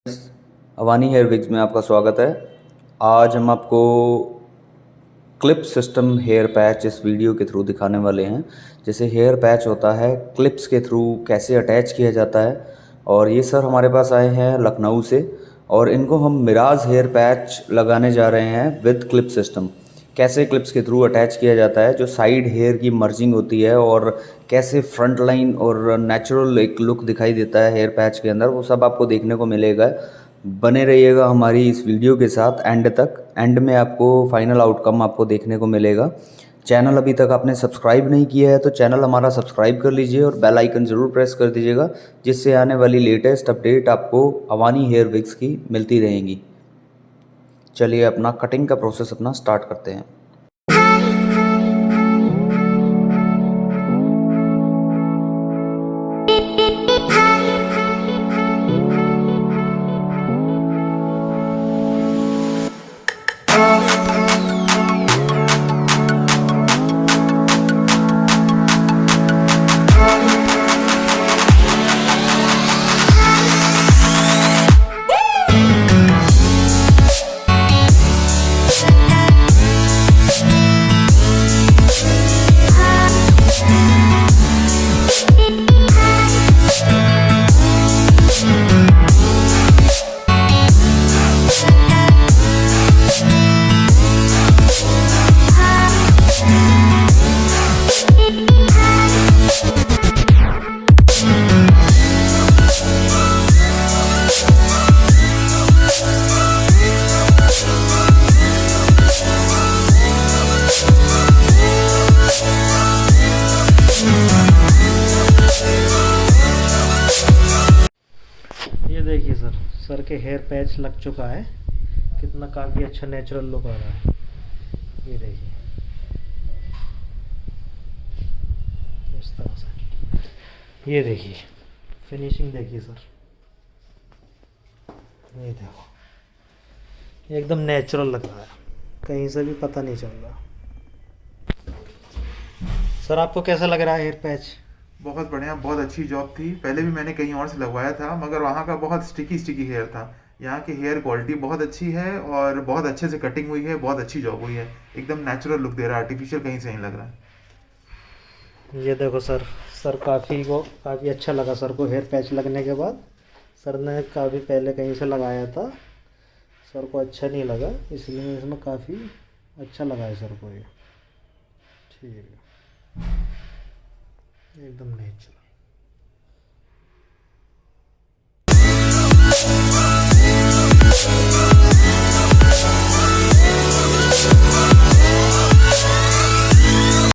Avani hair wigs में आपका स्वागत है। आज हम आपको क्लिप सिस्टम हेयर पैच इस वीडियो के थ्रू दिखाने वाले हैं। जैसे हेयर पैच होता है, क्लिप्स के थ्रू कैसे अटैच किया जाता है। और ये सर हमारे पास आए हैं लखनऊ से और इनको हम मिराज हेयर पैच लगाने जा रहे हैं विद क्लिप सिस्टम। कैसे क्लिप्स के थ्रू अटैच किया जाता है, जो साइड हेयर की मर्जिंग होती है और कैसे फ्रंट लाइन और नेचुरल एक लुक दिखाई देता है हेयर पैच के अंदर, वो सब आपको देखने को मिलेगा। बने रहिएगा हमारी इस वीडियो के साथ एंड तक। एंड में आपको फाइनल आउटकम आपको देखने को मिलेगा। चैनल अभी तक आपने सब्सक्राइब नहीं किया है तो चैनल हमारा सब्सक्राइब कर लीजिए और बेल आइकन ज़रूर प्रेस कर दीजिएगा, जिससे आने वाली लेटेस्ट अपडेट आपको अवानी हेयर विग्स की मिलती रहेंगी। चलिए अपना कटिंग का प्रोसेस अपना स्टार्ट करते हैं। ये देखिए सर के हेयर पैच लग चुका है। कितना काफ़ी अच्छा नेचुरल लुक आ रहा है। ये देखिए इस तरह से, ये देखिए फिनिशिंग देखिए सर। ये देखो एकदम नेचुरल लग रहा है, कहीं से भी पता नहीं चल रहा। सर आपको कैसा लग रहा है हेयर पैच? बहुत बढ़िया, बहुत अच्छी जॉब थी। पहले भी मैंने कहीं और से लगवाया था, मगर वहाँ का बहुत स्टिकी हेयर था। यहाँ की हेयर क्वालिटी बहुत अच्छी है और बहुत अच्छे से कटिंग हुई है, बहुत अच्छी जॉब हुई है। एकदम नेचुरल लुक दे रहा है, आर्टिफिशियल कहीं से नहीं लग रहा है। ये देखो सर काफ़ी अच्छा लगा सर को हेयर पैच लगने के बाद। सर ने काफ़ी पहले कहीं से लगाया था, सर को अच्छा नहीं लगा, इसलिए इसमें काफ़ी अच्छा लगा है सर को ये। ठीक है, एकदम नेचुरल।